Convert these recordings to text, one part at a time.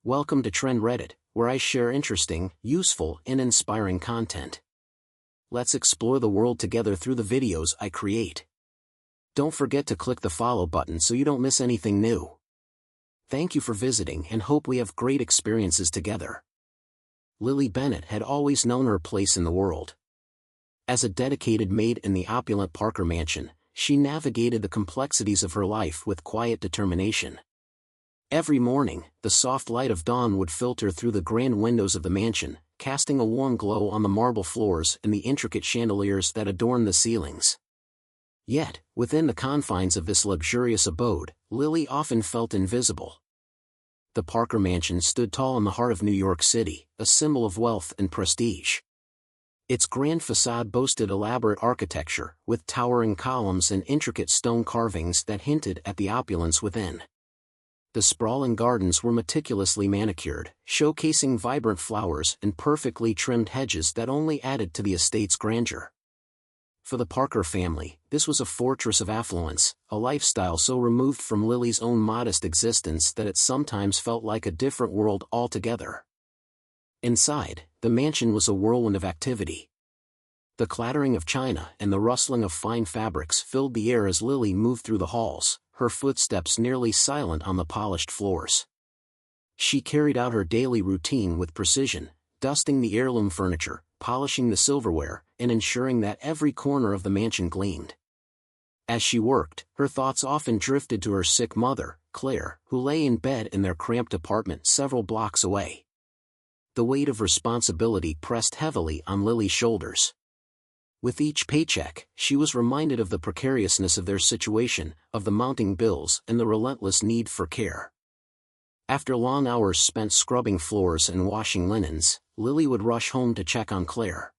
Welcome to Trend Reddit, where I share interesting, useful, and inspiring content. Let's explore the world together through the videos I create. Don't forget to click the follow button so you don't miss anything new. Thank you for visiting and hope we have great experiences together. Lily Bennett had always known her place in the world. As a dedicated maid in the opulent Parker mansion, she navigated the complexities of her life with quiet determination. Every morning, the soft light of dawn would filter through the grand windows of the mansion, casting a warm glow on the marble floors and the intricate chandeliers that adorned the ceilings. Yet, within the confines of this luxurious abode, Lily often felt invisible. The Parker mansion stood tall in the heart of New York City, a symbol of wealth and prestige. Its grand facade boasted elaborate architecture, with towering columns and intricate stone carvings that hinted at the opulence within. The sprawling gardens were meticulously manicured, showcasing vibrant flowers and perfectly trimmed hedges that only added to the estate's grandeur. For the Parker family, this was a fortress of affluence, a lifestyle so removed from Lily's own modest existence that it sometimes felt like a different world altogether. Inside, the mansion was a whirlwind of activity. The clattering of china and the rustling of fine fabrics filled the air as Lily moved through the halls, her footsteps nearly silent on the polished floors. She carried out her daily routine with precision, dusting the heirloom furniture, polishing the silverware, and ensuring that every corner of the mansion gleamed. As she worked, her thoughts often drifted to her sick mother, Claire, who lay in bed in their cramped apartment several blocks away. The weight of responsibility pressed heavily on Lily's shoulders. With each paycheck, she was reminded of the precariousness of their situation, of the mounting bills and the relentless need for care. After long hours spent scrubbing floors and washing linens, Lily would rush home to check on Claire.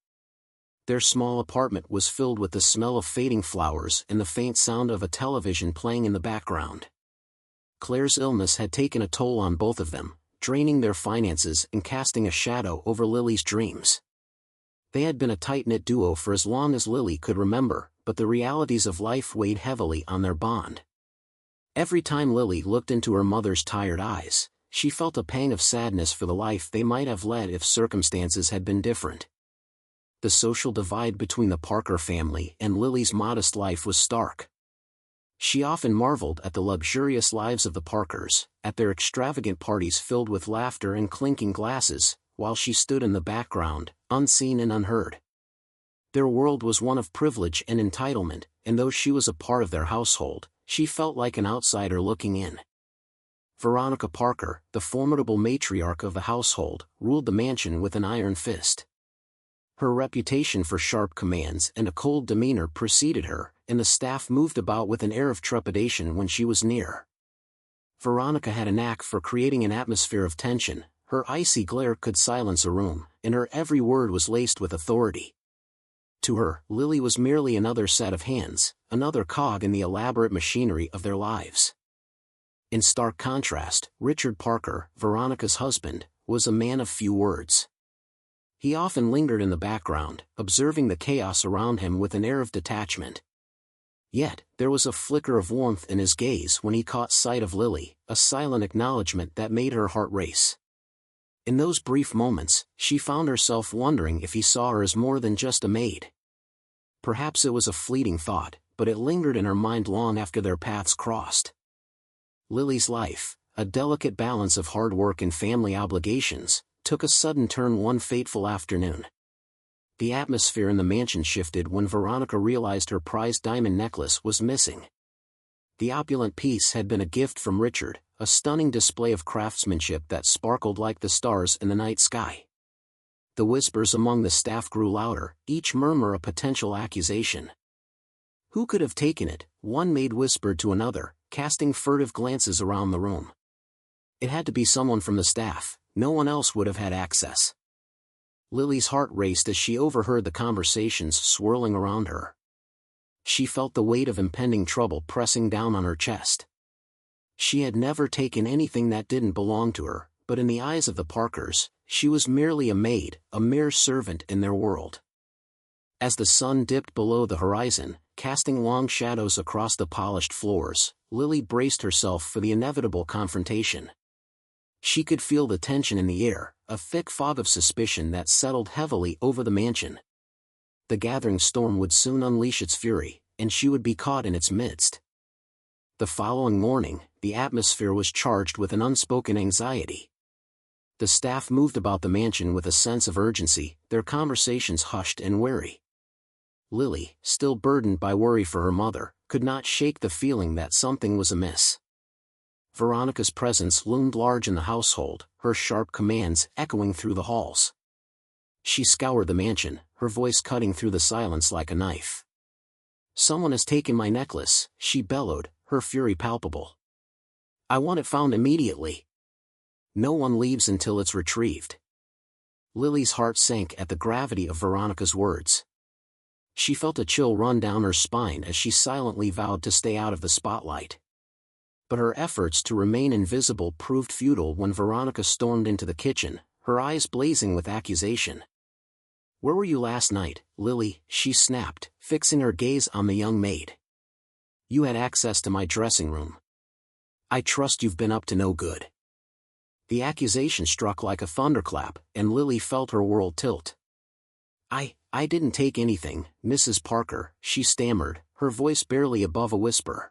Their small apartment was filled with the smell of fading flowers and the faint sound of a television playing in the background. Claire's illness had taken a toll on both of them, draining their finances and casting a shadow over Lily's dreams. They had been a tight-knit duo for as long as Lily could remember, but the realities of life weighed heavily on their bond. Every time Lily looked into her mother's tired eyes, she felt a pang of sadness for the life they might have led if circumstances had been different. The social divide between the Parker family and Lily's modest life was stark. She often marveled at the luxurious lives of the Parkers, at their extravagant parties filled with laughter and clinking glasses, while she stood in the background, unseen and unheard. Their world was one of privilege and entitlement, and though she was a part of their household, she felt like an outsider looking in. Veronica Parker, the formidable matriarch of the household, ruled the mansion with an iron fist. Her reputation for sharp commands and a cold demeanor preceded her, and the staff moved about with an air of trepidation when she was near. Veronica had a knack for creating an atmosphere of tension. Her icy glare could silence a room, and her every word was laced with authority. To her, Lily was merely another set of hands, another cog in the elaborate machinery of their lives. In stark contrast, Richard Parker, Veronica's husband, was a man of few words. He often lingered in the background, observing the chaos around him with an air of detachment. Yet, there was a flicker of warmth in his gaze when he caught sight of Lily, a silent acknowledgement that made her heart race. In those brief moments, she found herself wondering if he saw her as more than just a maid. Perhaps it was a fleeting thought, but it lingered in her mind long after their paths crossed. Lily's life, a delicate balance of hard work and family obligations, took a sudden turn one fateful afternoon. The atmosphere in the mansion shifted when Veronica realized her prized diamond necklace was missing. The opulent piece had been a gift from Richard, a stunning display of craftsmanship that sparkled like the stars in the night sky. The whispers among the staff grew louder, each murmur a potential accusation. Who could have taken it? One maid whispered to another, casting furtive glances around the room. It had to be someone from the staff, no one else would have had access. Lily's heart raced as she overheard the conversations swirling around her. She felt the weight of impending trouble pressing down on her chest. She had never taken anything that didn't belong to her, but in the eyes of the Parkers, she was merely a maid, a mere servant in their world. As the sun dipped below the horizon, casting long shadows across the polished floors, Lily braced herself for the inevitable confrontation. She could feel the tension in the air, a thick fog of suspicion that settled heavily over the mansion. The gathering storm would soon unleash its fury, and she would be caught in its midst. The following morning, the atmosphere was charged with an unspoken anxiety. The staff moved about the mansion with a sense of urgency, their conversations hushed and wary. Lily, still burdened by worry for her mother, could not shake the feeling that something was amiss. Veronica's presence loomed large in the household, her sharp commands echoing through the halls. She scoured the mansion, her voice cutting through the silence like a knife. "Someone has taken my necklace," she bellowed, her fury palpable. "I want it found immediately. No one leaves until it's retrieved." Lily's heart sank at the gravity of Veronica's words. She felt a chill run down her spine as she silently vowed to stay out of the spotlight. But her efforts to remain invisible proved futile when Veronica stormed into the kitchen, her eyes blazing with accusation. "Where were you last night, Lily?" she snapped, fixing her gaze on the young maid. "You had access to my dressing room. I trust you've been up to no good." The accusation struck like a thunderclap, and Lily felt her world tilt. I didn't take anything, Mrs. Parker," she stammered, her voice barely above a whisper.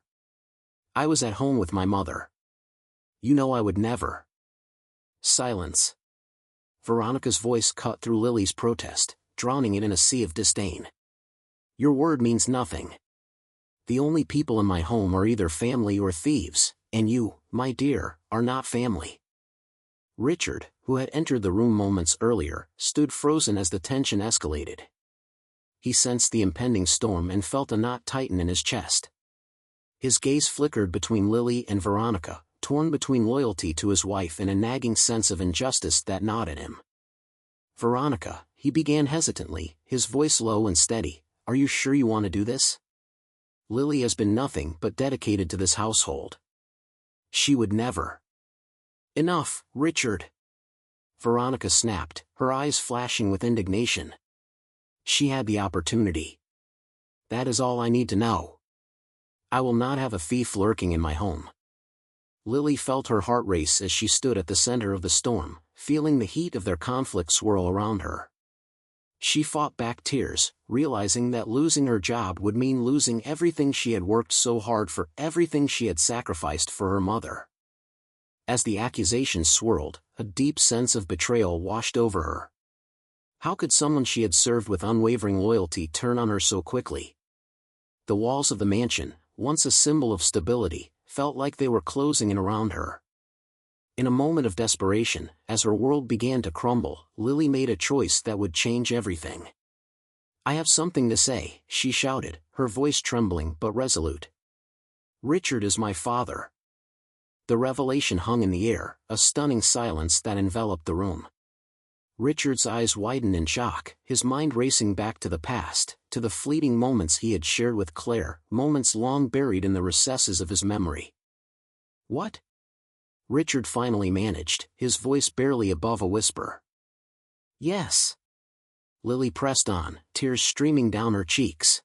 "I was at home with my mother. You know I would never." Silence. Veronica's voice cut through Lily's protest, drowning it in a sea of disdain. "Your word means nothing. The only people in my home are either family or thieves, and you, my dear, are not family." Richard, who had entered the room moments earlier, stood frozen as the tension escalated. He sensed the impending storm and felt a knot tighten in his chest. His gaze flickered between Lily and Veronica, torn between loyalty to his wife and a nagging sense of injustice that gnawed at him. "Veronica," he began hesitantly, his voice low and steady, "are you sure you want to do this? Lily has been nothing but dedicated to this household. She would never." "Enough, Richard!" Veronica snapped, her eyes flashing with indignation. "She had the opportunity. That is all I need to know. I will not have a thief lurking in my home." Lily felt her heart race as she stood at the center of the storm, feeling the heat of their conflict swirl around her. She fought back tears, realizing that losing her job would mean losing everything she had worked so hard for, everything she had sacrificed for her mother. As the accusations swirled, a deep sense of betrayal washed over her. How could someone she had served with unwavering loyalty turn on her so quickly? The walls of the mansion, once a symbol of stability, felt like they were closing in around her. In a moment of desperation, as her world began to crumble, Lily made a choice that would change everything. "I have something to say," she shouted, her voice trembling but resolute. "Richard is my father." The revelation hung in the air, a stunning silence that enveloped the room. Richard's eyes widened in shock, his mind racing back to the past, to the fleeting moments he had shared with Claire, moments long buried in the recesses of his memory. "What?" Richard finally managed, his voice barely above a whisper. "Yes." Lily pressed on, tears streaming down her cheeks.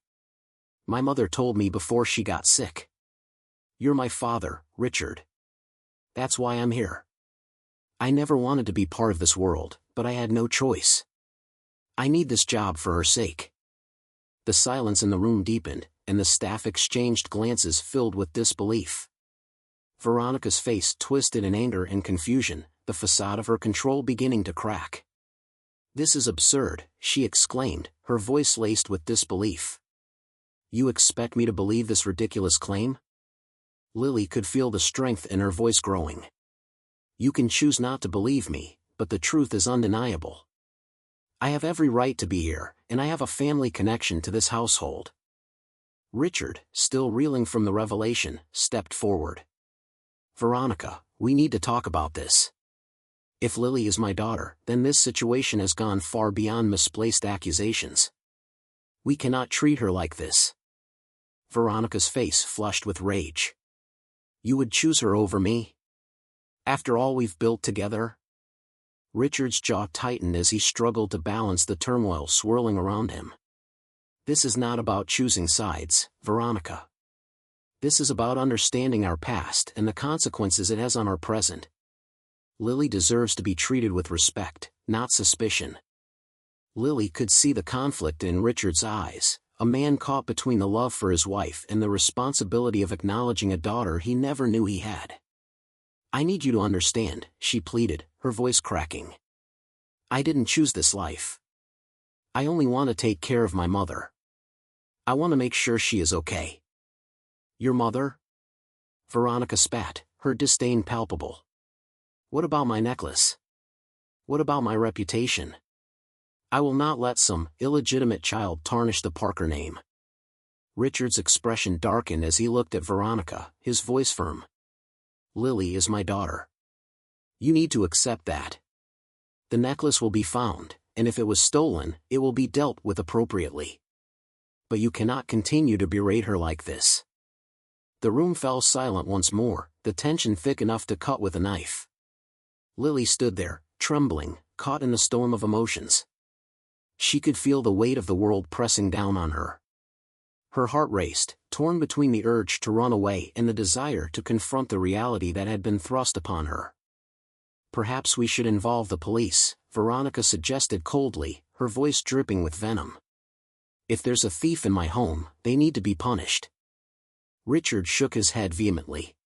"My mother told me before she got sick. You're my father, Richard. That's why I'm here. I never wanted to be part of this world, but I had no choice. I need this job for her sake." The silence in the room deepened, and the staff exchanged glances filled with disbelief. Veronica's face twisted in anger and confusion, the facade of her control beginning to crack. "This is absurd," she exclaimed, her voice laced with disbelief. "You expect me to believe this ridiculous claim?" Lily could feel the strength in her voice growing. "You can choose not to believe me, but the truth is undeniable. I have every right to be here, and I have a family connection to this household." Richard, still reeling from the revelation, stepped forward. "Veronica, we need to talk about this. If Lily is my daughter, then this situation has gone far beyond misplaced accusations. We cannot treat her like this." Veronica's face flushed with rage. "You would choose her over me? After all we've built together?" Richard's jaw tightened as he struggled to balance the turmoil swirling around him. "This is not about choosing sides, Veronica. This is about understanding our past and the consequences it has on our present. Lily deserves to be treated with respect, not suspicion. Lily could see the conflict in Richard's eyes, a man caught between the love for his wife and the responsibility of acknowledging a daughter he never knew he had. "I need you to understand," she pleaded, her voice cracking. "I didn't choose this life. I only want to take care of my mother. I want to make sure she is okay." "Your mother?" Veronica spat, her disdain palpable. "What about my necklace? What about my reputation? I will not let some illegitimate child tarnish the Parker name." Richard's expression darkened as he looked at Veronica, his voice firm. "Lily is my daughter. You need to accept that. The necklace will be found, and if it was stolen, it will be dealt with appropriately. But you cannot continue to berate her like this." The room fell silent once more, the tension thick enough to cut with a knife. Lily stood there, trembling, caught in the storm of emotions. She could feel the weight of the world pressing down on her. Her heart raced, torn between the urge to run away and the desire to confront the reality that had been thrust upon her. "Perhaps we should involve the police," Veronica suggested coldly, her voice dripping with venom. "If there's a thief in my home, they need to be punished." Richard shook his head vehemently.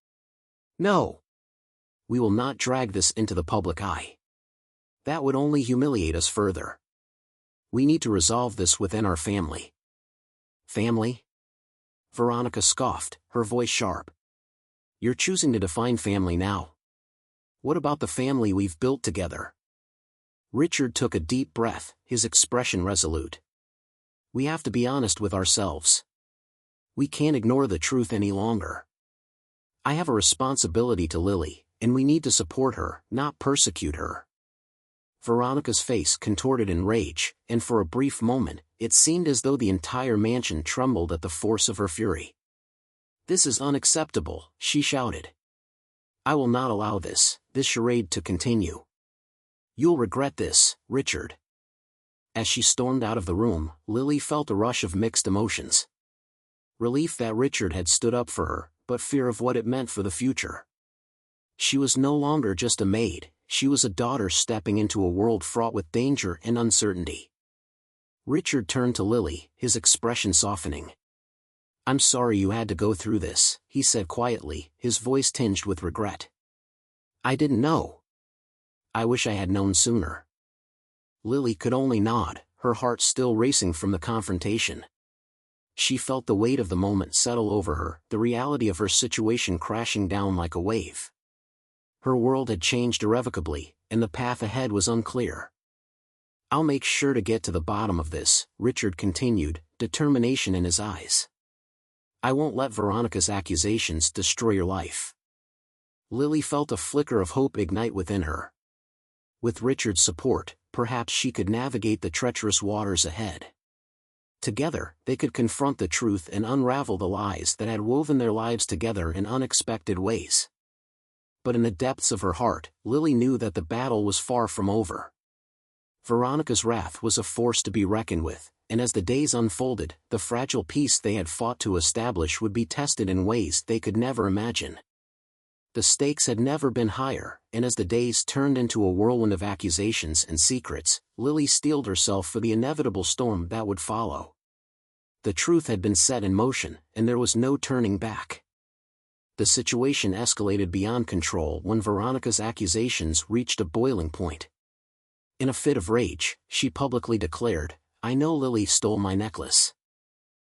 "No. We will not drag this into the public eye. That would only humiliate us further. We need to resolve this within our family." "Family?" Veronica scoffed, her voice sharp. "You're choosing to define family now. What about the family we've built together?" Richard took a deep breath, his expression resolute. "We have to be honest with ourselves. We can't ignore the truth any longer. I have a responsibility to Lily, and we need to support her, not persecute her." Veronica's face contorted in rage, and for a brief moment, it seemed as though the entire mansion trembled at the force of her fury. "This is unacceptable," she shouted. "I will not allow this charade to continue. You'll regret this, Richard." As she stormed out of the room, Lily felt a rush of mixed emotions. Relief that Richard had stood up for her, but fear of what it meant for the future. She was no longer just a maid, she was a daughter stepping into a world fraught with danger and uncertainty. Richard turned to Lily, his expression softening. "I'm sorry you had to go through this," he said quietly, his voice tinged with regret. "I didn't know. I wish I had known sooner." Lily could only nod, her heart still racing from the confrontation. She felt the weight of the moment settle over her, the reality of her situation crashing down like a wave. Her world had changed irrevocably, and the path ahead was unclear. "I'll make sure to get to the bottom of this," Richard continued, determination in his eyes. "I won't let Veronica's accusations destroy your life." Lily felt a flicker of hope ignite within her. With Richard's support, perhaps she could navigate the treacherous waters ahead. Together, they could confront the truth and unravel the lies that had woven their lives together in unexpected ways. But in the depths of her heart, Lily knew that the battle was far from over. Veronica's wrath was a force to be reckoned with, and as the days unfolded, the fragile peace they had fought to establish would be tested in ways they could never imagine. The stakes had never been higher, and as the days turned into a whirlwind of accusations and secrets, Lily steeled herself for the inevitable storm that would follow. The truth had been set in motion, and there was no turning back. The situation escalated beyond control when Veronica's accusations reached a boiling point. In a fit of rage, she publicly declared, "I know Lily stole my necklace.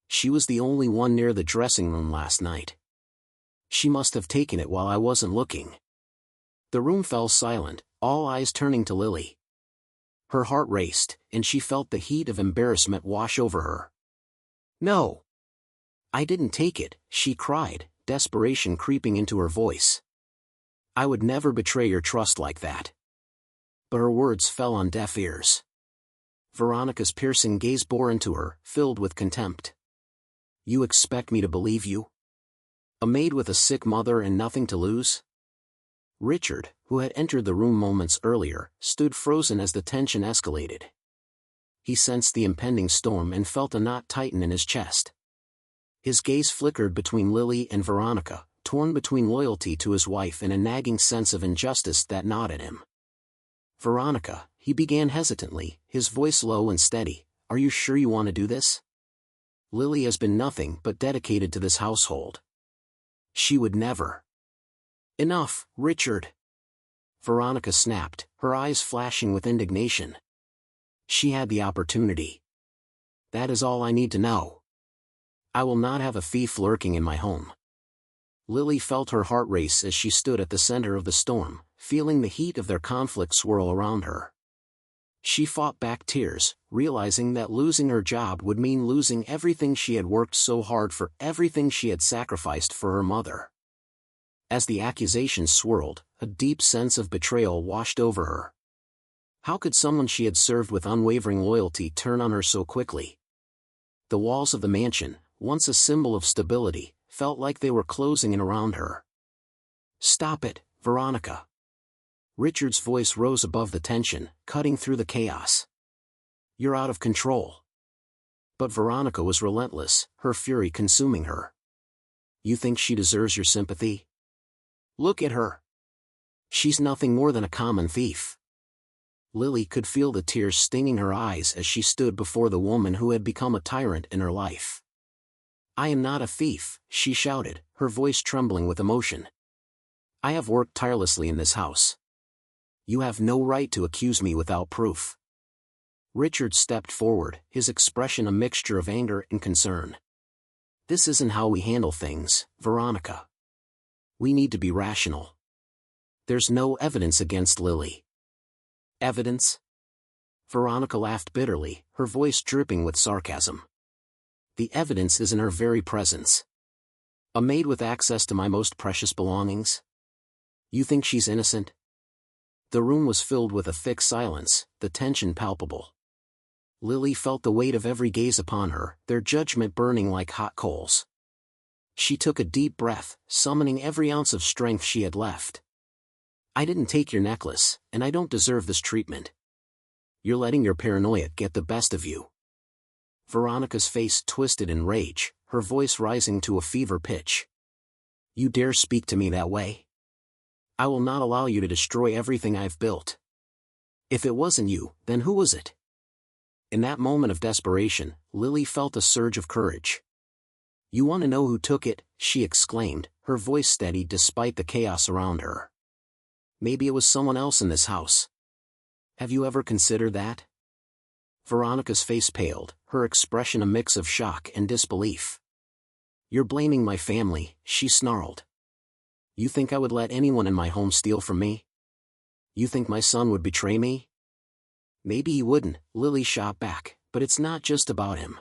She was the only one near the dressing room last night. She must have taken it while I wasn't looking." The room fell silent, all eyes turning to Lily. Her heart raced, and she felt the heat of embarrassment wash over her. "No. I didn't take it," she cried, desperation creeping into her voice. "I would never betray your trust like that." But her words fell on deaf ears. Veronica's piercing gaze bore into her, filled with contempt. "You expect me to believe you? A maid with a sick mother and nothing to lose?" Richard, who had entered the room moments earlier, stood frozen as the tension escalated. He sensed the impending storm and felt a knot tighten in his chest. His gaze flickered between Lily and Veronica, torn between loyalty to his wife and a nagging sense of injustice that gnawed at him. "Veronica," he began hesitantly, his voice low and steady, "are you sure you want to do this? Lily has been nothing but dedicated to this household. She would never." "Enough, Richard!" Veronica snapped, her eyes flashing with indignation. "She had the opportunity. That is all I need to know. I will not have a thief lurking in my home." Lily felt her heart race as she stood at the center of the storm, feeling the heat of their conflict swirl around her. She fought back tears, realizing that losing her job would mean losing everything she had worked so hard for, everything she had sacrificed for her mother. As the accusations swirled, a deep sense of betrayal washed over her. How could someone she had served with unwavering loyalty turn on her so quickly? The walls of the mansion, once a symbol of stability, felt like they were closing in around her. "Stop it, Veronica." Richard's voice rose above the tension, cutting through the chaos. "You're out of control." But Veronica was relentless, her fury consuming her. "You think she deserves your sympathy? Look at her. She's nothing more than a common thief." Lily could feel the tears stinging her eyes as she stood before the woman who had become a tyrant in her life. "I am not a thief," she shouted, her voice trembling with emotion. "I have worked tirelessly in this house. You have no right to accuse me without proof." Richard stepped forward, his expression a mixture of anger and concern. "This isn't how we handle things, Veronica. We need to be rational. There's no evidence against Lily." "Evidence?" Veronica laughed bitterly, her voice dripping with sarcasm. "The evidence is in her very presence. A maid with access to my most precious belongings? You think she's innocent?" The room was filled with a thick silence, the tension palpable. Lily felt the weight of every gaze upon her, their judgment burning like hot coals. She took a deep breath, summoning every ounce of strength she had left. "I didn't take your necklace, and I don't deserve this treatment. You're letting your paranoia get the best of you." Veronica's face twisted in rage, her voice rising to a fever pitch. "You dare speak to me that way? I will not allow you to destroy everything I've built. If it wasn't you, then who was it?" In that moment of desperation, Lily felt a surge of courage. "You want to know who took it?" she exclaimed, her voice steady despite the chaos around her. "Maybe it was someone else in this house. Have you ever considered that?" Veronica's face paled, her expression a mix of shock and disbelief. "You're blaming my family," she snarled. "You think I would let anyone in my home steal from me? You think my son would betray me?" "Maybe he wouldn't," Lily shot back, "but it's not just about him.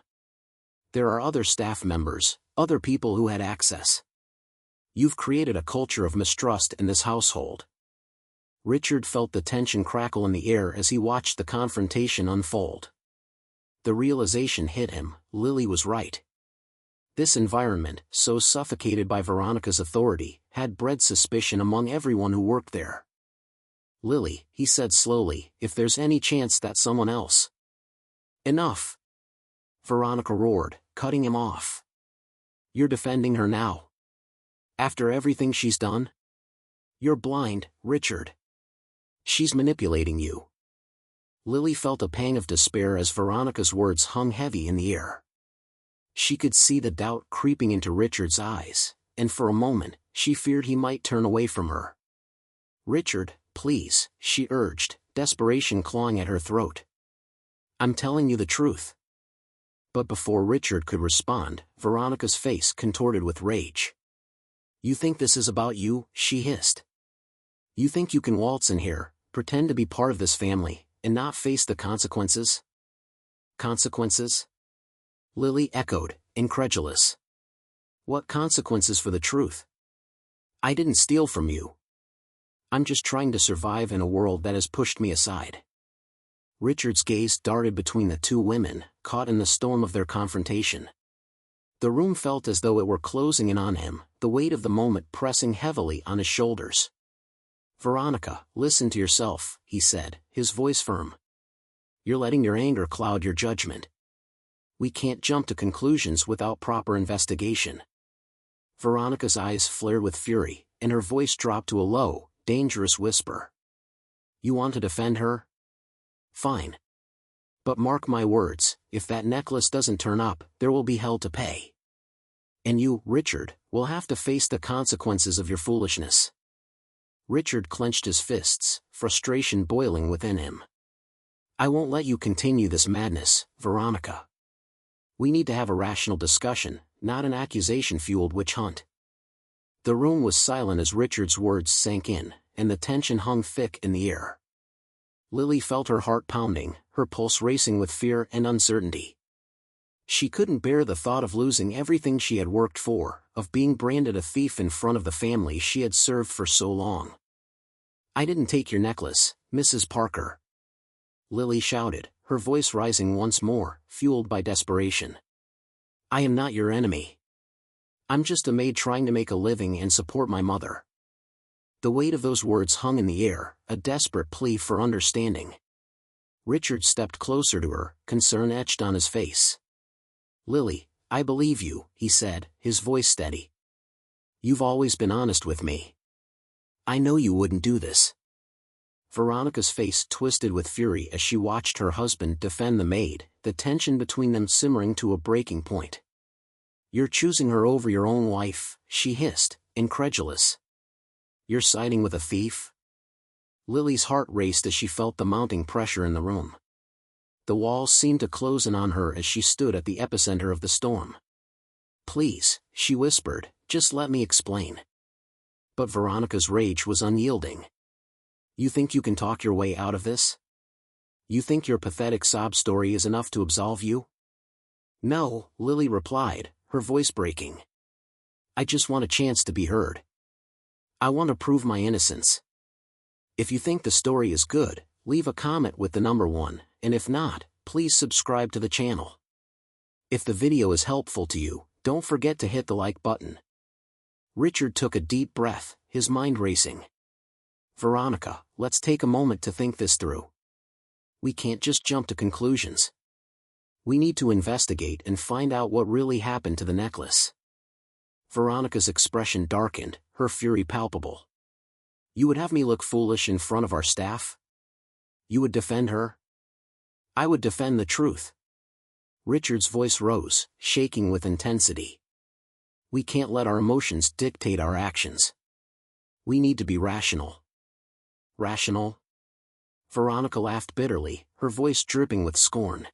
There are other staff members, other people who had access. You've created a culture of mistrust in this household." Richard felt the tension crackle in the air as he watched the confrontation unfold. The realization hit him, Lily was right. This environment, so suffocated by Veronica's authority, had bred suspicion among everyone who worked there. "Lily," he said slowly, "if there's any chance that someone else—" "Enough!" Veronica roared, cutting him off. "You're defending her now? After everything she's done? You're blind, Richard. She's manipulating you." Lily felt a pang of despair as Veronica's words hung heavy in the air. She could see the doubt creeping into Richard's eyes, and for a moment, she feared he might turn away from her. "Richard, please," she urged, desperation clawing at her throat. "I'm telling you the truth." But before Richard could respond, Veronica's face contorted with rage. "You think this is about you?" she hissed. "You think you can waltz in here, pretend to be part of this family, and not face the consequences?" "Consequences?" Lily echoed, incredulous. "What consequences for the truth? I didn't steal from you. I'm just trying to survive in a world that has pushed me aside." Richard's gaze darted between the two women, caught in the storm of their confrontation. The room felt as though it were closing in on him, the weight of the moment pressing heavily on his shoulders. "Veronica, listen to yourself," he said, his voice firm. "You're letting your anger cloud your judgment. We can't jump to conclusions without proper investigation." Veronica's eyes flared with fury, and her voice dropped to a low, dangerous whisper. You want to defend her? Fine. But mark my words, if that necklace doesn't turn up, there will be hell to pay. And you, Richard, will have to face the consequences of your foolishness. Richard clenched his fists, frustration boiling within him. I won't let you continue this madness, Veronica. We need to have a rational discussion, not an accusation-fueled witch hunt. The room was silent as Richard's words sank in, and the tension hung thick in the air. Lily felt her heart pounding, her pulse racing with fear and uncertainty. She couldn't bear the thought of losing everything she had worked for, of being branded a thief in front of the family she had served for so long. I didn't take your necklace, Mrs. Parker. Lily shouted, her voice rising once more, fueled by desperation. I am not your enemy. I'm just a maid trying to make a living and support my mother. The weight of those words hung in the air, a desperate plea for understanding. Richard stepped closer to her, concern etched on his face. Lily, I believe you, he said, his voice steady. You've always been honest with me. I know you wouldn't do this. Veronica's face twisted with fury as she watched her husband defend the maid, the tension between them simmering to a breaking point. You're choosing her over your own wife, she hissed, incredulous. You're siding with a thief? Lily's heart raced as she felt the mounting pressure in the room. The walls seemed to close in on her as she stood at the epicenter of the storm. Please, she whispered, just let me explain. But Veronica's rage was unyielding. You think you can talk your way out of this? You think your pathetic sob story is enough to absolve you? No, Lily replied, her voice breaking. I just want a chance to be heard. I want to prove my innocence. If you think the story is good, leave a comment with the number 1, and if not, please subscribe to the channel. If the video is helpful to you, don't forget to hit the like button. Richard took a deep breath, his mind racing. Veronica, let's take a moment to think this through. We can't just jump to conclusions. We need to investigate and find out what really happened to the necklace. Veronica's expression darkened, her fury palpable. You would have me look foolish in front of our staff? You would defend her? I would defend the truth. Richard's voice rose, shaking with intensity. We can't let our emotions dictate our actions. We need to be rational. Rational? Veronica laughed bitterly, her voice dripping with scorn.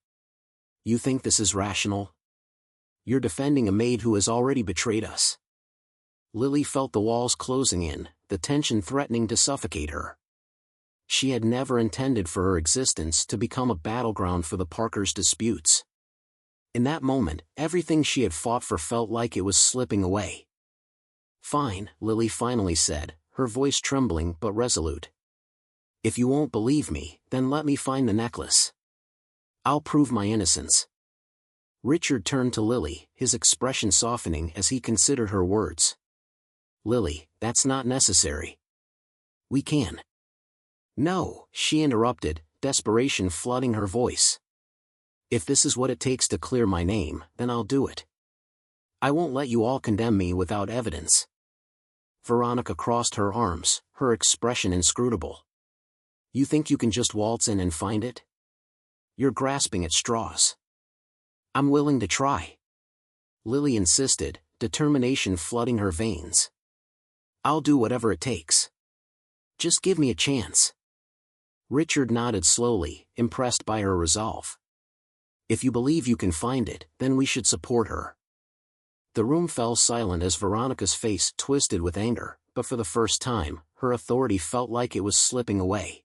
You think this is rational? You're defending a maid who has already betrayed us. Lily felt the walls closing in, the tension threatening to suffocate her. She had never intended for her existence to become a battleground for the Parkers' disputes. In that moment, everything she had fought for felt like it was slipping away. Fine, Lily finally said, her voice trembling but resolute. If you won't believe me, then let me find the necklace. I'll prove my innocence. Richard turned to Lily, his expression softening as he considered her words. Lily, that's not necessary. We can. No, she interrupted, desperation flooding her voice. If this is what it takes to clear my name, then I'll do it. I won't let you all condemn me without evidence. Veronica crossed her arms, her expression inscrutable. You think you can just waltz in and find it? You're grasping at straws. I'm willing to try. Lily insisted, determination flooding her veins. I'll do whatever it takes. Just give me a chance. Richard nodded slowly, impressed by her resolve. If you believe you can find it, then we should support her. The room fell silent as Veronica's face twisted with anger, but for the first time, her authority felt like it was slipping away.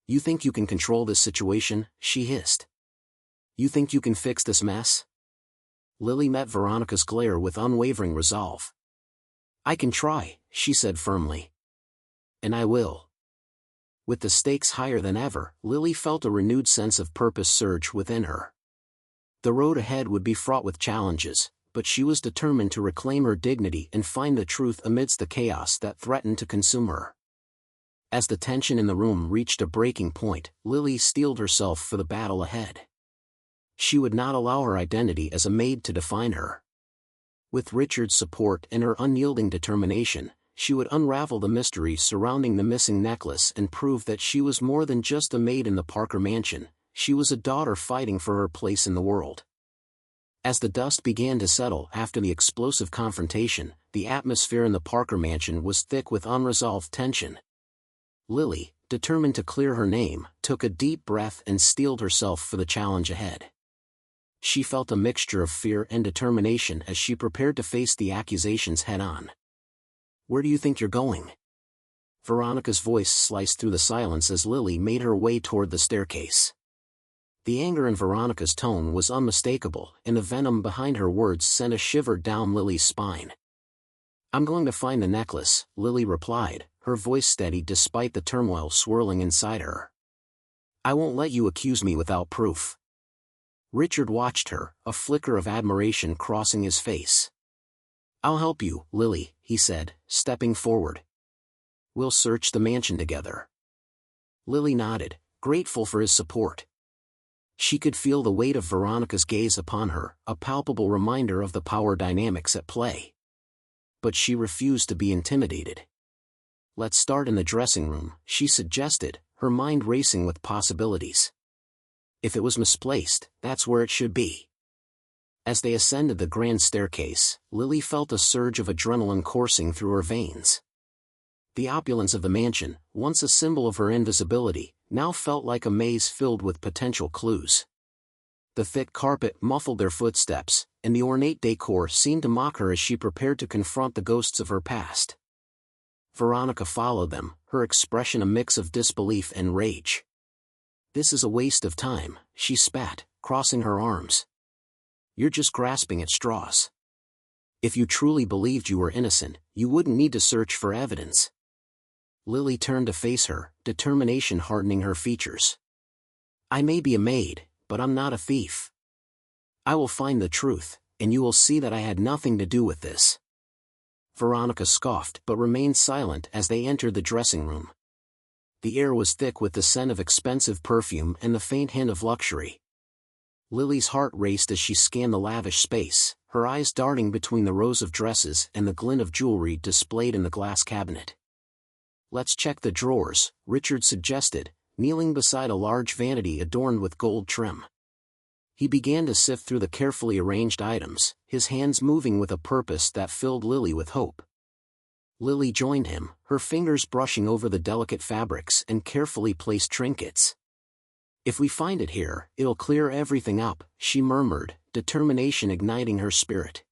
You think you can control this situation? She hissed. You think you can fix this mess? Lily met Veronica's glare with unwavering resolve. I can try, she said firmly. And I will. With the stakes higher than ever, Lily felt a renewed sense of purpose surge within her. The road ahead would be fraught with challenges, but she was determined to reclaim her dignity and find the truth amidst the chaos that threatened to consume her. As the tension in the room reached a breaking point, Lily steeled herself for the battle ahead. She would not allow her identity as a maid to define her. With Richard's support and her unyielding determination, she would unravel the mystery surrounding the missing necklace and prove that she was more than just a maid in the Parker mansion. She was a daughter fighting for her place in the world. As the dust began to settle after the explosive confrontation, the atmosphere in the Parker mansion was thick with unresolved tension. Lily, determined to clear her name, took a deep breath and steeled herself for the challenge ahead. She felt a mixture of fear and determination as she prepared to face the accusations head-on. "Where do you think you're going?" Veronica's voice sliced through the silence as Lily made her way toward the staircase. The anger in Veronica's tone was unmistakable, and the venom behind her words sent a shiver down Lily's spine. "I'm going to find the necklace," Lily replied, her voice steady despite the turmoil swirling inside her. "I won't let you accuse me without proof." Richard watched her, a flicker of admiration crossing his face. "I'll help you, Lily," he said, stepping forward. "We'll search the mansion together." Lily nodded, grateful for his support. She could feel the weight of Veronica's gaze upon her, a palpable reminder of the power dynamics at play. But she refused to be intimidated. "Let's start in the dressing room," she suggested, her mind racing with possibilities. If it was misplaced, that's where it should be. As they ascended the grand staircase, Lily felt a surge of adrenaline coursing through her veins. The opulence of the mansion, once a symbol of her invisibility, now felt like a maze filled with potential clues. The thick carpet muffled their footsteps, and the ornate decor seemed to mock her as she prepared to confront the ghosts of her past. Veronica followed them, her expression a mix of disbelief and rage. "This is a waste of time," she spat, crossing her arms. "You're just grasping at straws. If you truly believed you were innocent, you wouldn't need to search for evidence." Lily turned to face her, determination hardening her features. "I may be a maid, but I'm not a thief. I will find the truth, and you will see that I had nothing to do with this." Veronica scoffed but remained silent as they entered the dressing room. The air was thick with the scent of expensive perfume and the faint hint of luxury. Lily's heart raced as she scanned the lavish space, her eyes darting between the rows of dresses and the glint of jewelry displayed in the glass cabinet. "Let's check the drawers," Richard suggested, kneeling beside a large vanity adorned with gold trim. He began to sift through the carefully arranged items, his hands moving with a purpose that filled Lily with hope. Lily joined him, her fingers brushing over the delicate fabrics and carefully placed trinkets. "If we find it here, it'll clear everything up," she murmured, determination igniting her spirit.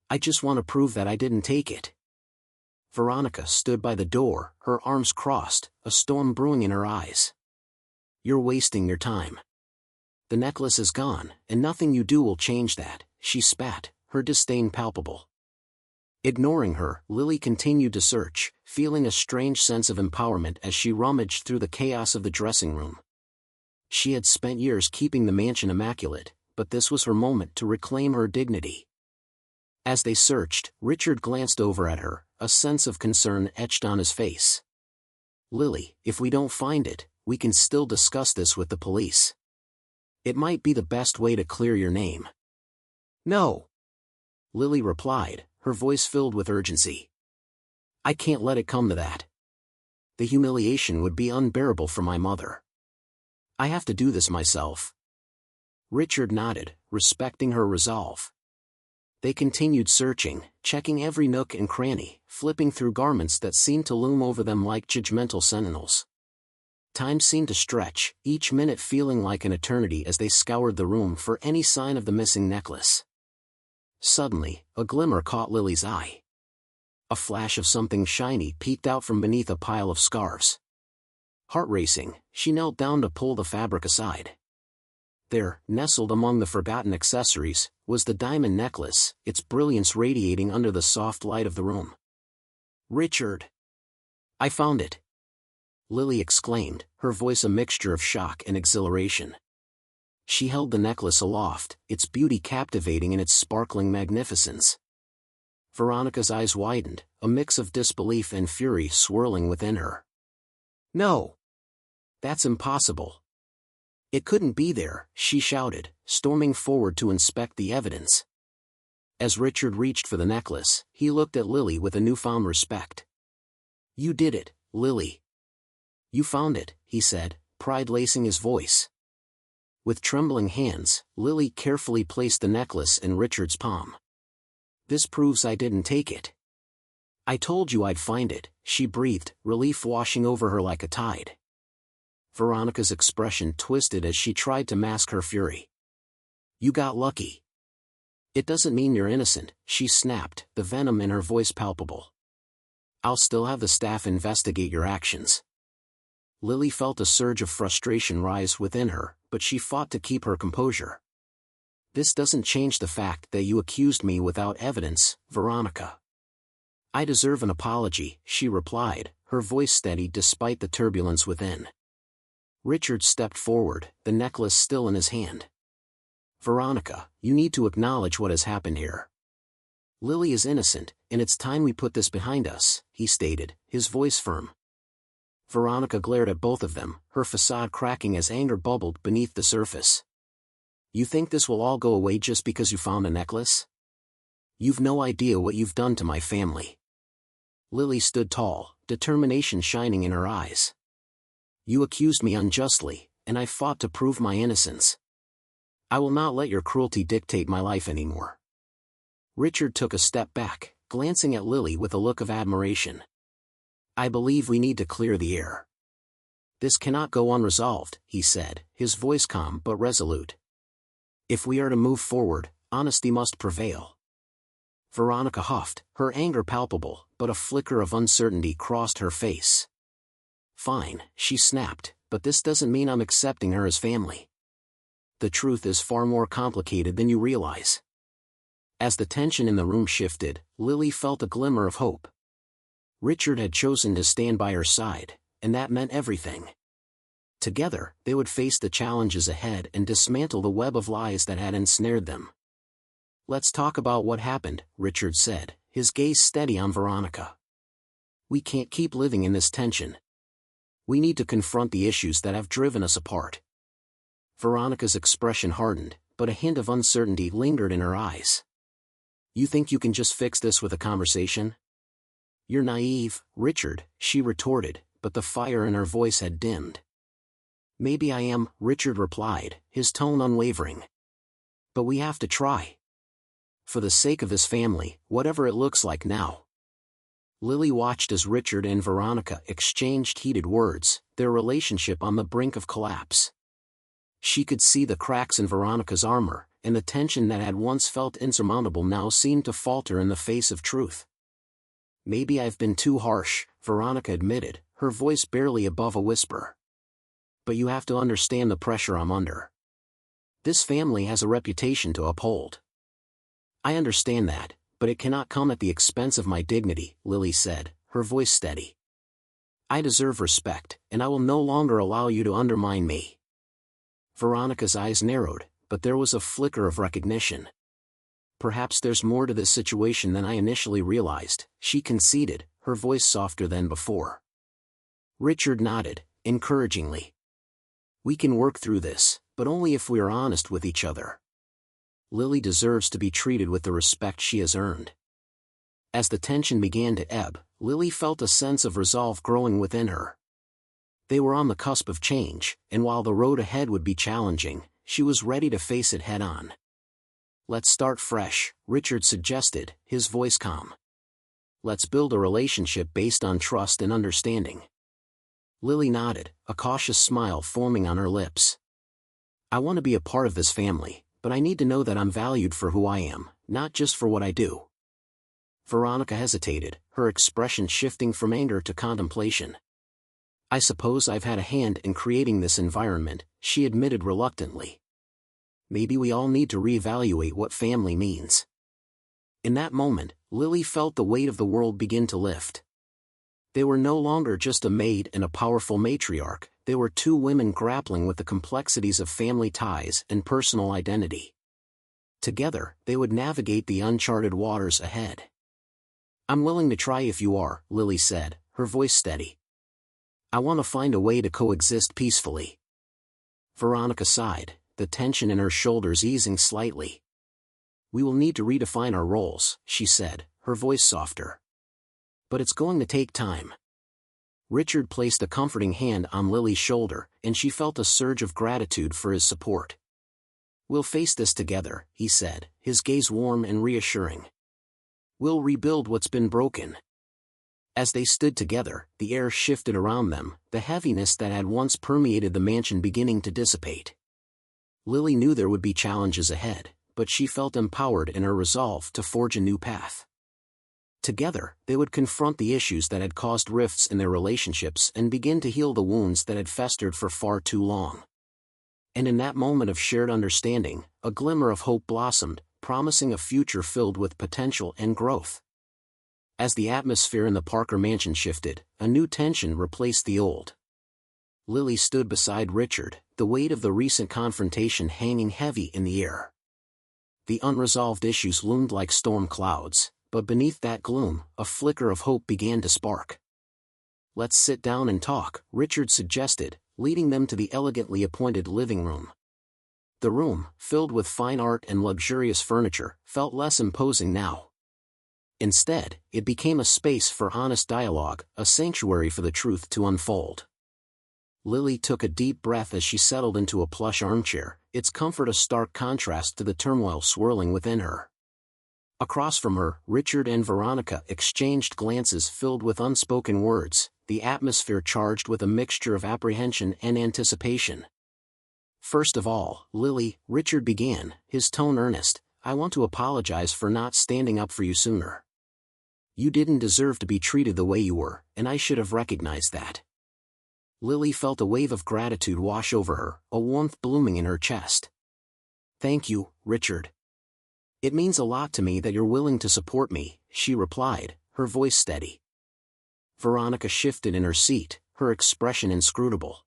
"I just want to prove that I didn't take it." Veronica stood by the door, her arms crossed, a storm brewing in her eyes. "You're wasting your time. The necklace is gone, and nothing you do will change that," she spat, her disdain palpable. Ignoring her, Lily continued to search, feeling a strange sense of empowerment as she rummaged through the chaos of the dressing room. She had spent years keeping the mansion immaculate, but this was her moment to reclaim her dignity. As they searched, Richard glanced over at her, a sense of concern etched on his face. "Lily, if we don't find it, we can still discuss this with the police. It might be the best way to clear your name." "No," Lily replied, her voice filled with urgency. "I can't let it come to that. The humiliation would be unbearable for my mother. I have to do this myself." Richard nodded, respecting her resolve. They continued searching, checking every nook and cranny, flipping through garments that seemed to loom over them like judgmental sentinels. Time seemed to stretch, each minute feeling like an eternity as they scoured the room for any sign of the missing necklace. Suddenly, a glimmer caught Lily's eye. A flash of something shiny peeked out from beneath a pile of scarves. Heart racing, she knelt down to pull the fabric aside. There, nestled among the forgotten accessories, was the diamond necklace, its brilliance radiating under the soft light of the room. "Richard! I found it!" Lily exclaimed, her voice a mixture of shock and exhilaration. She held the necklace aloft, its beauty captivating in its sparkling magnificence. Veronica's eyes widened, a mix of disbelief and fury swirling within her. "No! That's impossible. It couldn't be there," she shouted, storming forward to inspect the evidence. As Richard reached for the necklace, he looked at Lily with a newfound respect. "You did it, Lily. You found it," he said, pride lacing his voice. With trembling hands, Lily carefully placed the necklace in Richard's palm. "This proves I didn't take it." "I told you I'd find it," she breathed, relief washing over her like a tide. Veronica's expression twisted as she tried to mask her fury. "You got lucky." "It doesn't mean you're innocent," she snapped, the venom in her voice palpable. "I'll still have the staff investigate your actions." Lily felt a surge of frustration rise within her, but she fought to keep her composure. "This doesn't change the fact that you accused me without evidence, Veronica." "I deserve an apology," she replied, her voice steady despite the turbulence within. Richard stepped forward, the necklace still in his hand. "Veronica, you need to acknowledge what has happened here. Lily is innocent, and it's time we put this behind us," he stated, his voice firm. Veronica glared at both of them, her facade cracking as anger bubbled beneath the surface. "You think this will all go away just because you found a necklace? You've no idea what you've done to my family." Lily stood tall, determination shining in her eyes. "You accused me unjustly, and I fought to prove my innocence. I will not let your cruelty dictate my life anymore." Richard took a step back, glancing at Lily with a look of admiration. "I believe we need to clear the air. This cannot go unresolved," he said, his voice calm but resolute. "If we are to move forward, honesty must prevail." Veronica huffed, her anger palpable, but a flicker of uncertainty crossed her face. "Fine," she snapped, "but this doesn't mean I'm accepting her as family. The truth is far more complicated than you realize." As the tension in the room shifted, Lily felt a glimmer of hope. Richard had chosen to stand by her side, and that meant everything. Together, they would face the challenges ahead and dismantle the web of lies that had ensnared them. "Let's talk about what happened," Richard said, his gaze steady on Veronica. "We can't keep living in this tension. We need to confront the issues that have driven us apart." Veronica's expression hardened, but a hint of uncertainty lingered in her eyes. "You think you can just fix this with a conversation?" "You're naive, Richard," she retorted, but the fire in her voice had dimmed. "Maybe I am," Richard replied, his tone unwavering. "But we have to try. For the sake of this family, whatever it looks like now." Lily watched as Richard and Veronica exchanged heated words, their relationship on the brink of collapse. She could see the cracks in Veronica's armor, and the tension that had once felt insurmountable now seemed to falter in the face of truth. "Maybe I've been too harsh," Veronica admitted, her voice barely above a whisper. "But you have to understand the pressure I'm under. This family has a reputation to uphold." "I understand that, but it cannot come at the expense of my dignity," Lily said, her voice steady. "I deserve respect, and I will no longer allow you to undermine me." Veronica's eyes narrowed, but there was a flicker of recognition. "Perhaps there's more to this situation than I initially realized," she conceded, her voice softer than before. Richard nodded, encouragingly. "We can work through this, but only if we are honest with each other. Lily deserves to be treated with the respect she has earned." As the tension began to ebb, Lily felt a sense of resolve growing within her. They were on the cusp of change, and while the road ahead would be challenging, she was ready to face it head-on. "Let's start fresh," Richard suggested, his voice calm. "Let's build a relationship based on trust and understanding." Lily nodded, a cautious smile forming on her lips. "I want to be a part of this family, but I need to know that I'm valued for who I am, not just for what I do." Veronica hesitated, her expression shifting from anger to contemplation. "I suppose I've had a hand in creating this environment," she admitted reluctantly. "Maybe we all need to reevaluate what family means." In that moment, Lily felt the weight of the world begin to lift. They were no longer just a maid and a powerful matriarch, they were two women grappling with the complexities of family ties and personal identity. Together, they would navigate the uncharted waters ahead. "I'm willing to try if you are," Lily said, her voice steady. "I want to find a way to coexist We will need to redefine our roles, she said, her voice softer. But it's going to take time. Richard placed a comforting hand on Lily's shoulder, and she felt a surge of gratitude for his support. We'll face this together, he said, his gaze warm and reassuring. We'll rebuild what's been broken. As they stood together, the air shifted around them, the heaviness that had once permeated the mansion beginning to dissipate. Lily knew there would be challenges ahead, but she felt empowered in her resolve to forge a new path. Together, they would confront the issues that had caused rifts in their relationships and begin to heal the wounds that had festered for far too long. And in that moment of shared understanding, a glimmer of hope blossomed, promising a future filled with potential and growth. As the atmosphere in the Parker mansion shifted, a new tension replaced the old. Lily stood beside Richard, the weight of the recent confrontation hanging heavy in the air. The unresolved issues loomed like storm clouds, but beneath that gloom, a flicker of hope began to spark. Let's sit down and talk, Richard suggested, leading them to the elegantly appointed living room. The room, filled with fine art and luxurious furniture, felt less imposing now. Instead, it became a space for honest dialogue, a sanctuary for the truth to unfold. Lily took a deep breath as she settled into a plush armchair, its comfort a stark contrast to the turmoil swirling within her. Across from her, Richard and Veronica exchanged glances filled with unspoken words, the atmosphere charged with a mixture of apprehension and anticipation. First of all, Lily, Richard began, his tone earnest, I want to apologize for not standing up for you sooner. You didn't deserve to be treated the way you were, and I should have recognized that. Lily felt a wave of gratitude wash over her, a warmth blooming in her chest. Thank you, Richard. It means a lot to me that you're willing to support me, she replied, her voice steady. Veronica shifted in her seat, her expression inscrutable.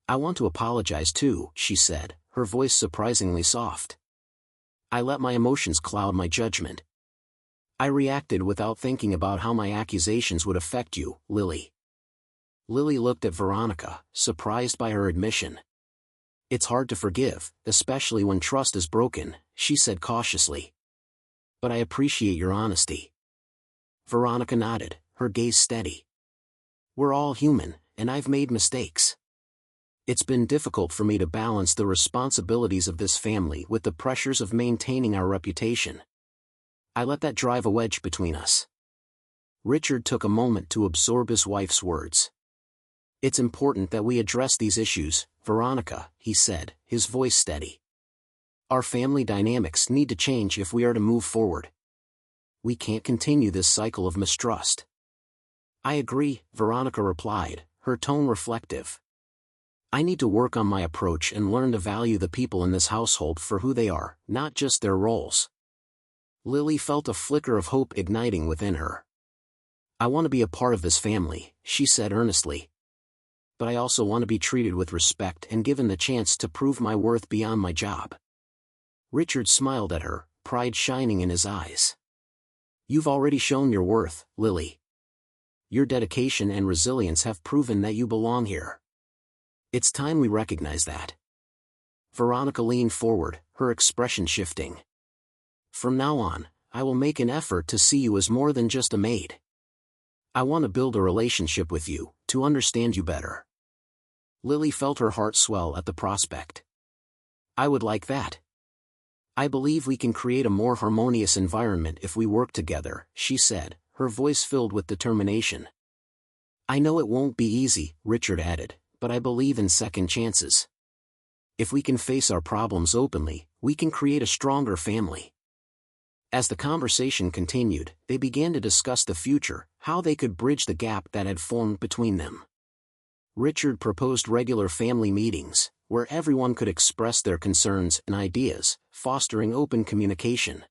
I want to apologize too, she said, her voice surprisingly soft. I let my emotions cloud my judgment. I reacted without thinking about how my accusations would affect you, Lily. Lily looked at Veronica, surprised by her admission. It's hard to forgive, especially when trust is broken, she said cautiously. But I appreciate your honesty. Veronica nodded, her gaze steady. We're all human, and I've made mistakes. It's been difficult for me to balance the responsibilities of this family with the pressures of maintaining our reputation. I let that drive a wedge between us. Richard took a moment to absorb his wife's words. It's important that we address these issues, Veronica, he said, his voice steady. Our family dynamics need to change if we are to move forward. We can't continue this cycle of mistrust. I agree, Veronica replied, her tone reflective. I need to work on my approach and learn to value the people in this household for who they are, not just their roles. Lily felt a flicker of hope igniting within her. I want to be a part of this family, she said earnestly. But I also want to be treated with respect and given the chance to prove my worth beyond my job. Richard smiled at her, pride shining in his eyes. You've already shown your worth, Lily. Your dedication and resilience have proven that you belong here. It's time we recognize that. Veronica leaned forward, her expression shifting. From now on, I will make an effort to see you as more than just a maid. I want to build a relationship with you, to understand you better. Lily felt her heart swell at the prospect. I would like that. I believe we can create a more harmonious environment if we work together, she said, her voice filled with determination. I know it won't be easy, Richard added, but I believe in second chances. If we can face our problems openly, we can create a stronger family. As the conversation continued, they began to discuss the future, how they could bridge the gap that had formed between them. Richard proposed regular family meetings, where everyone could express their concerns and ideas, fostering open communication.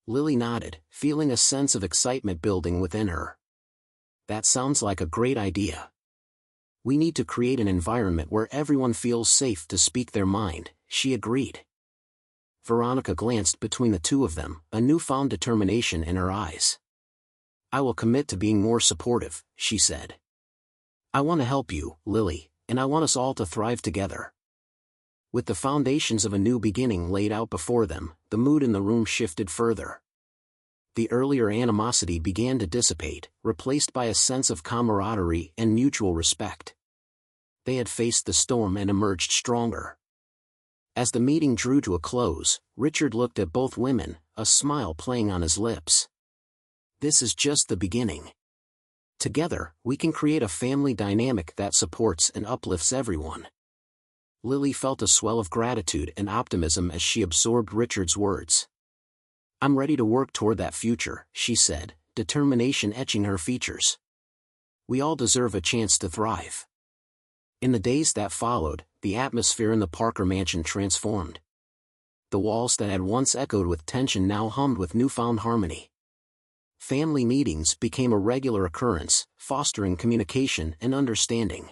Lily nodded, feeling a sense of excitement building within her. That sounds like a great idea. We need to create an environment where everyone feels safe to speak their mind, she agreed. Veronica glanced between the two of them, a newfound determination in her eyes. I will commit to being more supportive, she said. I want to help you, Lily, and I want us all to thrive together. With the foundations of a new beginning laid out before them, the mood in the room shifted further. The earlier animosity began to dissipate, replaced by a sense of camaraderie and mutual respect. They had faced the storm and emerged stronger. As the meeting drew to a close, Richard looked at both women, a smile playing on his lips. This is just the beginning. Together, we can create a family dynamic that supports and uplifts everyone. Lily felt a swell of gratitude and optimism as she absorbed Richard's words. I'm ready to work toward that future, she said, determination etching her features. We all deserve a chance to thrive. In the days that followed, the atmosphere in the Parker mansion transformed. The walls that had once echoed with tension now hummed with newfound harmony. Family meetings became a regular occurrence, fostering communication and understanding.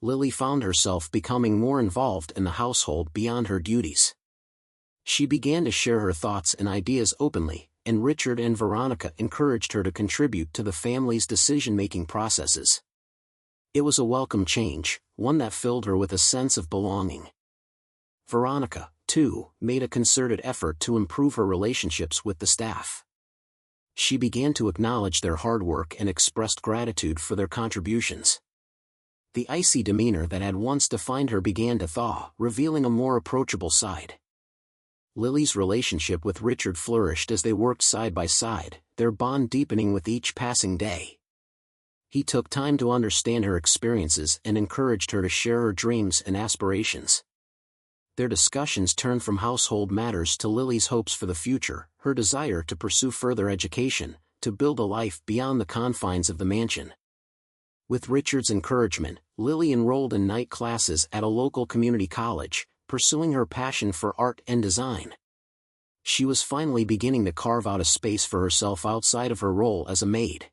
Lily found herself becoming more involved in the household beyond her duties. She began to share her thoughts and ideas openly, and Richard and Veronica encouraged her to contribute to the family's decision-making processes. It was a welcome change, one that filled her with a sense of belonging. Veronica, too, made a concerted effort to improve her relationships with the staff. She began to acknowledge their hard work and expressed gratitude for their contributions. The icy demeanor that had once defined her began to thaw, revealing a more approachable side. Lily's relationship with Richard flourished as they worked side by side, their bond deepening with each passing day. He took time to understand her experiences and encouraged her to share her dreams and aspirations. Their discussions turned from household matters to Lily's hopes for the future, her desire to pursue further education, to build a life beyond the confines of the mansion. With Richard's encouragement, Lily enrolled in night classes at a local community college, pursuing her passion for art and design. She was finally beginning to carve out a space for herself outside of her role as a maid.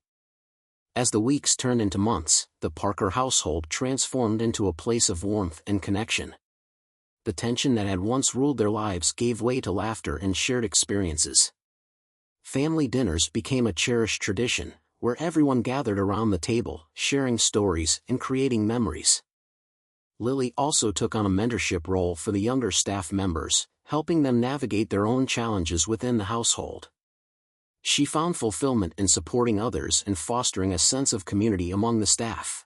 As the weeks turned into months, the Parker household transformed into a place of warmth and connection. The tension that had once ruled their lives gave way to laughter and shared experiences. Family dinners became a cherished tradition, where everyone gathered around the table, sharing stories and creating memories. Lily also took on a mentorship role for the younger staff members, helping them navigate their own challenges within the household. She found fulfillment in supporting others and fostering a sense of community among the staff.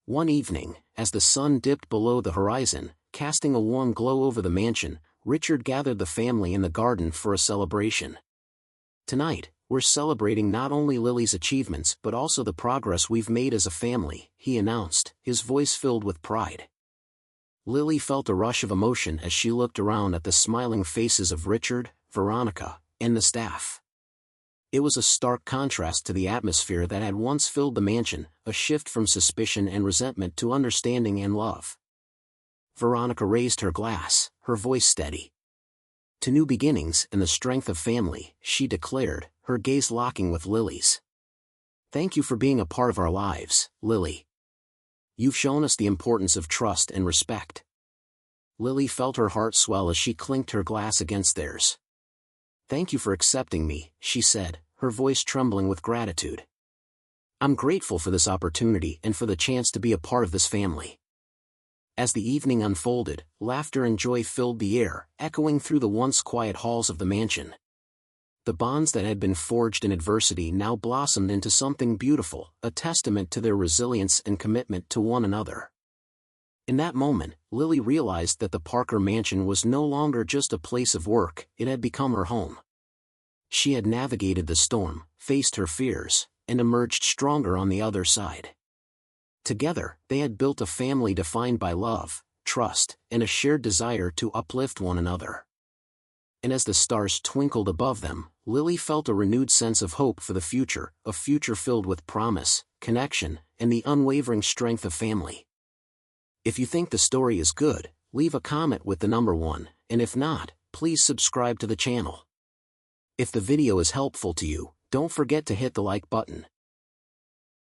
One evening, as the sun dipped below the horizon, casting a warm glow over the mansion, Richard gathered the family in the garden for a celebration. Tonight, we're celebrating not only Lily's achievements but also the progress we've made as a family, he announced, his voice filled with pride. Lily felt a rush of emotion as she looked around at the smiling faces of Richard, Veronica, and the staff. It was a stark contrast to the atmosphere that had once filled the mansion, a shift from suspicion and resentment to understanding and love. Veronica raised her glass, her voice steady. To new beginnings and the strength of family, she declared, her gaze locking with Lily's. Thank you for being a part of our lives, Lily. You've shown us the importance of trust and respect. Lily felt her heart swell as she clinked her glass against theirs. Thank you for accepting me, she said, her voice trembling with gratitude. I'm grateful for this opportunity and for the chance to be a part of this family. As the evening unfolded, laughter and joy filled the air, echoing through the once quiet halls of the mansion. The bonds that had been forged in adversity now blossomed into something beautiful, a testament to their resilience and commitment to one another. In that moment, Lily realized that the Parker mansion was no longer just a place of work, it had become her home. She had navigated the storm, faced her fears, and emerged stronger on the other side. Together, they had built a family defined by love, trust, and a shared desire to uplift one another. And as the stars twinkled above them, Lily felt a renewed sense of hope for the future, a future filled with promise, connection, and the unwavering strength of family. If you think the story is good, leave a comment with the number 1, and if not, please subscribe to the channel. If the video is helpful to you, don't forget to hit the like button.